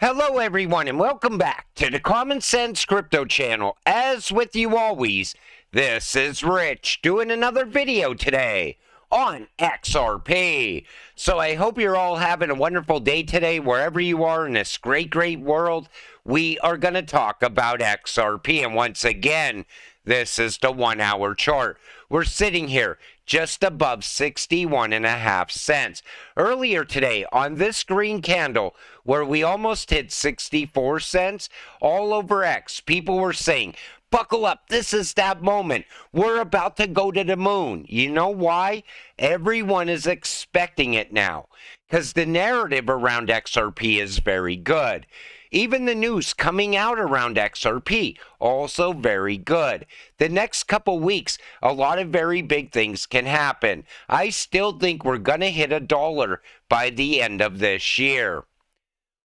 Hello everyone and welcome back to the Common Sense Crypto channel. As with you always, this is Rich doing another video today on XRP. So I hope you're all having a wonderful day today wherever you are in this great world. We are going to talk about XRP, and once again, this is the 1 hour chart. We're sitting here just above 61.5 cents. Earlier today on this green candle where we almost hit 64 cents, all over X, people were saying, buckle up, this is that moment. We're about to go to the moon. You know why? Everyone is expecting it now because the narrative around XRP is very good. Even the news coming out around XRP, also very good. The next couple weeks, a lot of very big things can happen. I still think we're going to hit $1 by the end of this year.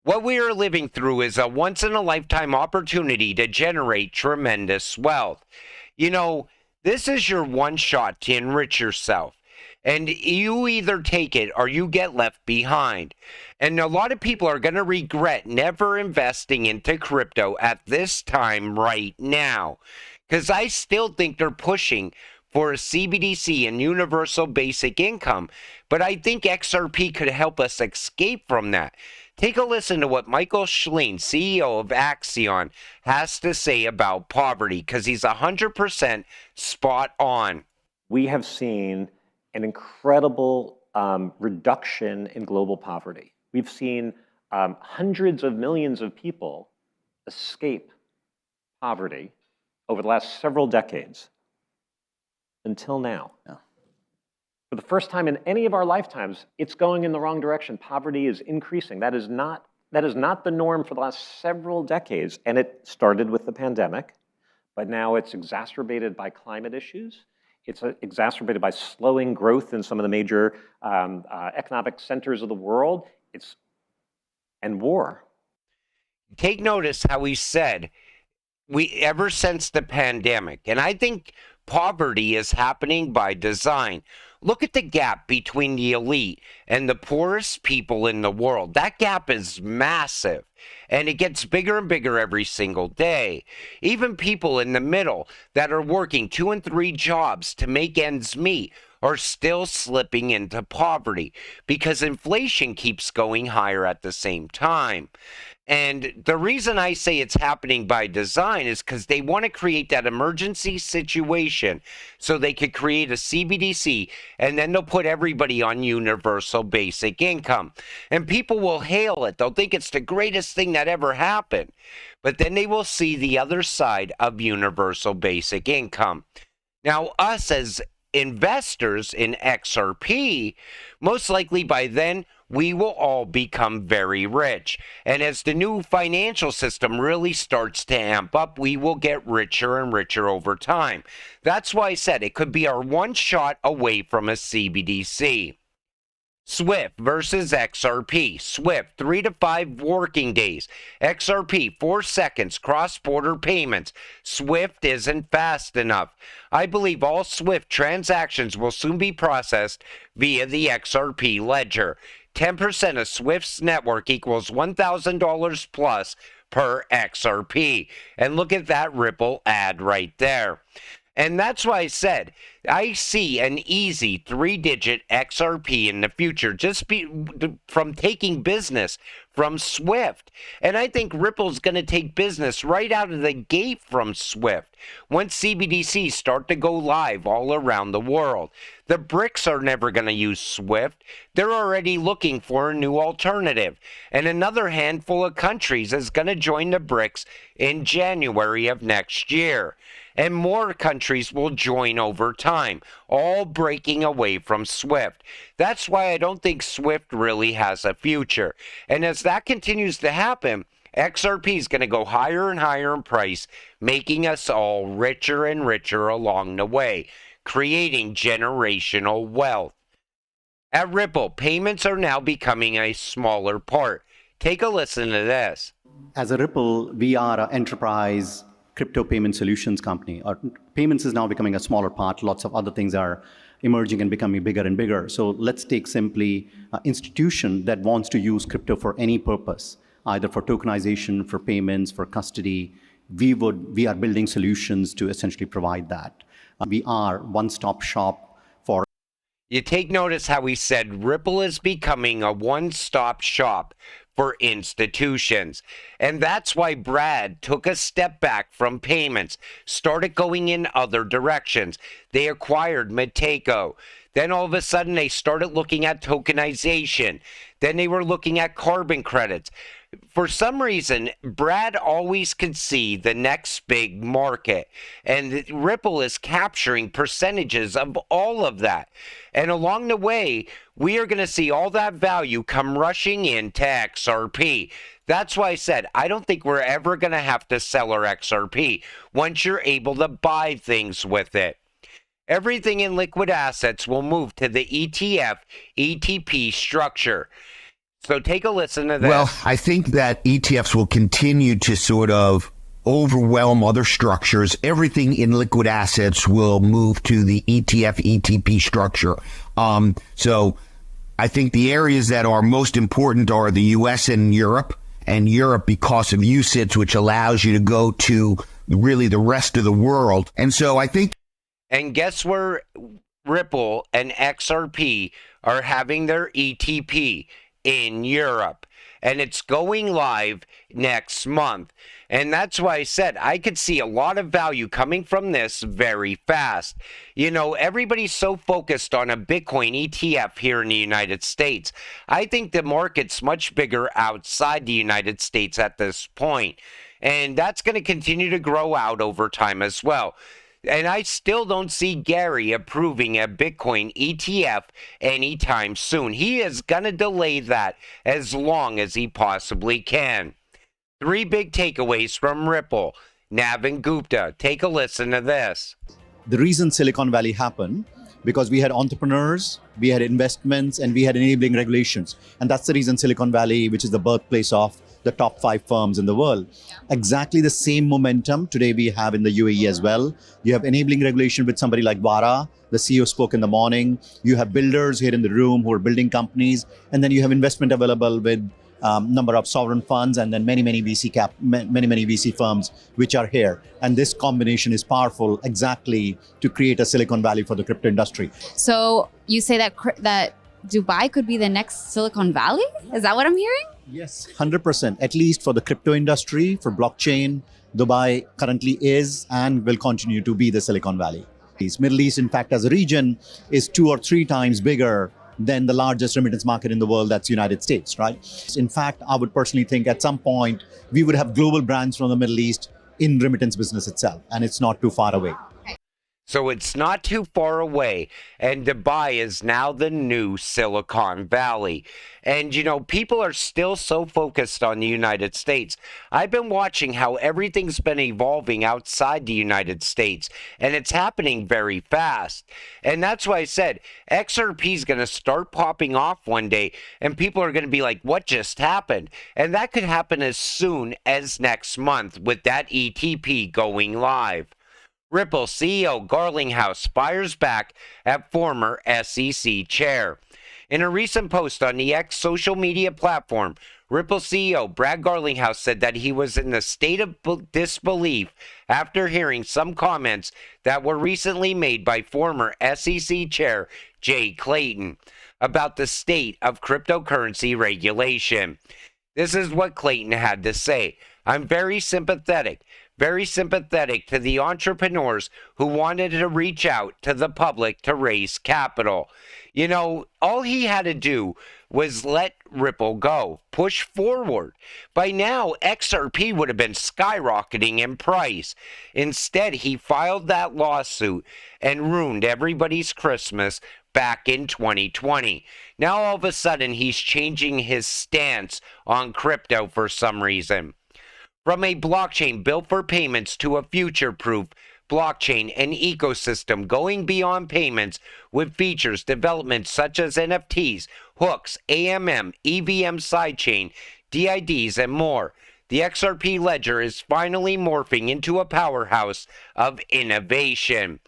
What we are living through is a once-in-a-lifetime opportunity to generate tremendous wealth. You know, this is your one shot to enrich yourself. And you either take it or you get left behind. And a lot of people are going to regret never investing into crypto at this time right now. Because I still think they're pushing for a CBDC and universal basic income. But I think XRP could help us escape from that. Take a listen to what Michael Schlein, CEO of Axion, has to say about poverty, because he's 100% spot on. We have seen an incredible reduction in global poverty. We've seen hundreds of millions of people escape poverty over the last several decades until now. Yeah. For the first time in any of our lifetimes, it's going in the wrong direction. Poverty is increasing. That is not the norm for the last several decades. And it started with the pandemic, but now it's exacerbated by climate issues. It's exacerbated by slowing growth in some of the major economic centers of the world. And war. Take notice how he said, ever since the pandemic, and I think poverty is happening by design. Look at the gap between the elite and the poorest people in the world. That gap is massive, and it gets bigger and bigger every single day. Even people in the middle that are working 2 and 3 jobs to make ends meet are still slipping into poverty because inflation keeps going higher at the same time. And the reason I say it's happening by design is because they want to create that emergency situation so they could create a CBDC, and then they'll put everybody on universal basic income. And people will hail it. They'll think it's the greatest thing that ever happened. But then they will see the other side of universal basic income. Now, us as investors in XRP, most likely by then, we will all become very rich. And as the new financial system really starts to amp up, we will get richer and richer over time. That's why I said it could be our one shot away from a CBDC. SWIFT versus XRP. SWIFT, 3 to 5 working days. XRP, 4 seconds, cross-border payments. SWIFT isn't fast enough. I believe all SWIFT transactions will soon be processed via the XRP ledger. 10% of SWIFT's network equals $1,000 plus per XRP. And look at that Ripple ad right there. And that's why I said, I see an easy 3-digit XRP in the future just from taking business from SWIFT. And I think Ripple's going to take business right out of the gate from SWIFT once CBDCs start to go live all around the world. The BRICS are never going to use SWIFT. They're already looking for a new alternative. And another handful of countries is going to join the BRICS in January of next year. And more countries will join over time, all breaking away from SWIFT. That's why I don't think SWIFT really has a future. And as that continues to happen, XRP is going to go higher and higher in price, making us all richer and richer along the way, creating generational wealth. At Ripple, payments are now becoming a smaller part. Take a listen to this. As a Ripple, we are an enterprise crypto payment solutions company. Our payments is now becoming a smaller part. Lots of other things are emerging and becoming bigger and bigger. So let's take simply an institution that wants to use crypto for any purpose. either for tokenization, for payments, for custody. We are building solutions to essentially provide that. We are one-stop shop for. You take notice how he said Ripple is becoming a one-stop shop for institutions. And that's why Brad took a step back from payments, started going in other directions. They acquired Mateko. Then all of a sudden they started looking at tokenization. Then they were looking at carbon credits. For some reason, Brad always could see the next big market, and Ripple is capturing percentages of all of that. And along the way, we are going to see all that value come rushing into XRP. That's why I said I don't think we're ever going to have to sell our XRP once you're able to buy things with it. Everything in liquid assets will move to the ETF ETP structure. So take a listen to this. Well, I think that ETFs will continue to sort of overwhelm other structures. Everything in liquid assets will move to the ETF ETP structure. So I think the areas that are most important are the US and Europe because of UCITS, which allows you to go to really the rest of the world. And so I think. And guess where Ripple and XRP are having their ETP? In Europe, and it's going live next month. And that's why I said I could see a lot of value coming from this very fast. You know, everybody's so focused on a Bitcoin ETF here in the United States. I think the market's much bigger outside the United States at this point, and that's going to continue to grow out over time as well. And I still don't see Gary approving a Bitcoin ETF anytime soon. He is going to delay that as long as he possibly can. 3 big takeaways from Ripple. Nav and Gupta, take a listen to this. The reason Silicon Valley happened, because we had entrepreneurs, we had investments, and we had enabling regulations. And that's the reason Silicon Valley, which is the birthplace of the top 5 firms in the world. Exactly the same momentum today we have in the UAE as well. You have enabling regulation with somebody like Vara, the CEO spoke in the morning. You have builders here in the room who are building companies. And then you have investment available with number of sovereign funds and then many VC firms which are here. And this combination is powerful exactly to create a Silicon Valley for the crypto industry. So you say that Dubai could be the next Silicon Valley? Is that what I'm hearing? Yes, 100%. At least for the crypto industry, for blockchain, Dubai currently is and will continue to be the Silicon Valley. Middle East, in fact, as a region, is 2 or 3 times bigger than the largest remittance market in the world, that's United States, right? In fact, I would personally think at some point, we would have global brands from the Middle East in remittance business itself, and it's not too far away. So it's not too far away, and Dubai is now the new Silicon Valley. And, you know, people are still so focused on the United States. I've been watching how everything's been evolving outside the United States, and it's happening very fast. And that's why I said XRP is going to start popping off one day, and people are going to be like, what just happened? And that could happen as soon as next month with that ETP going live. Ripple CEO Garlinghouse fires back at former SEC chair. In a recent post on the X social media platform, Ripple CEO Brad Garlinghouse said that he was in a state of disbelief after hearing some comments that were recently made by former SEC chair Jay Clayton about the state of cryptocurrency regulation. This is what Clayton had to say. I'm very sympathetic to the entrepreneurs who wanted to reach out to the public to raise capital. You know, all he had to do was let Ripple go, push forward. By now, XRP would have been skyrocketing in price. Instead, he filed that lawsuit and ruined everybody's Christmas back in 2020. Now, all of a sudden, he's changing his stance on crypto for some reason. From a blockchain built for payments to a future-proof blockchain and ecosystem going beyond payments with features developments such as NFTs, hooks, AMM, EVM sidechain, DIDs, and more. The XRP ledger is finally morphing into a powerhouse of innovation.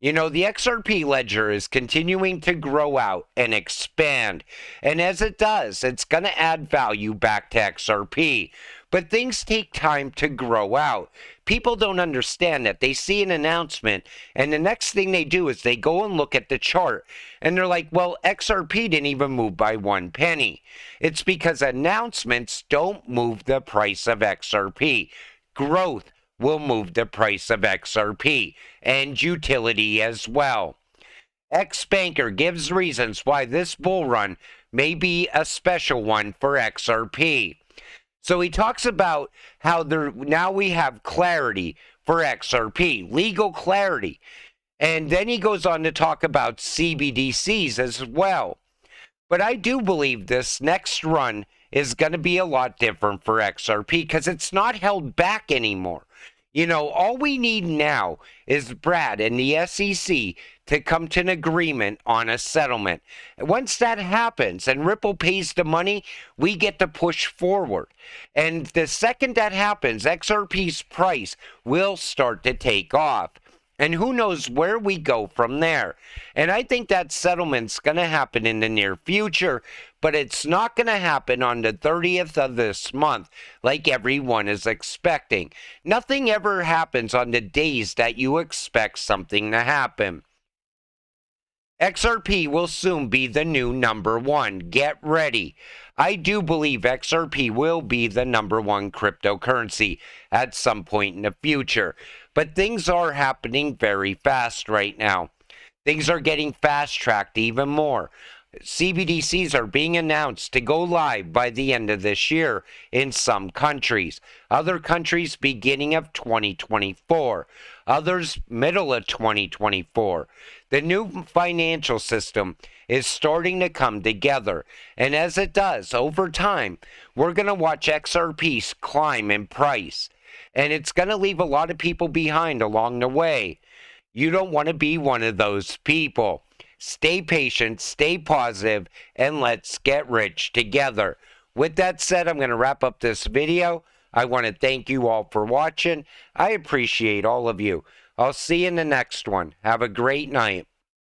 You know, the XRP ledger is continuing to grow out and expand. And as it does, it's going to add value back to XRP. But things take time to grow out. People don't understand that. They see an announcement, and the next thing they do is they go and look at the chart. And they're like, well, XRP didn't even move by 1 penny. It's because announcements don't move the price of XRP. Growth will move the price of XRP and utility as well. X-Banker gives reasons why this bull run may be a special one for XRP. So he talks about how now we have clarity for XRP, legal clarity. And then he goes on to talk about CBDCs as well. But I do believe this next run is going to be a lot different for XRP because it's not held back anymore. You know, all we need now is Brad and the SEC to come to an agreement on a settlement. Once that happens and Ripple pays the money, we get to push forward. And the second that happens, XRP's price will start to take off. And who knows where we go from there. And I think that settlement's going to happen in the near future, but it's not going to happen on the 30th of this month like everyone is expecting. Nothing ever happens on the days that you expect something to happen. XRP will soon be the new #1. Get ready. I do believe XRP will be the #1 cryptocurrency at some point in the future. But things are happening very fast right now. Things are getting fast-tracked even more. CBDCs are being announced to go live by the end of this year in some countries. Other countries beginning of 2024. Others middle of 2024. The new financial system is starting to come together. And as it does, over time, we're going to watch XRP climb in price. And it's going to leave a lot of people behind along the way. You don't want to be one of those people. Stay patient, stay positive, and let's get rich together. With that said, I'm going to wrap up this video. I want to thank you all for watching. I appreciate all of you. I'll see you in the next one. Have a great night.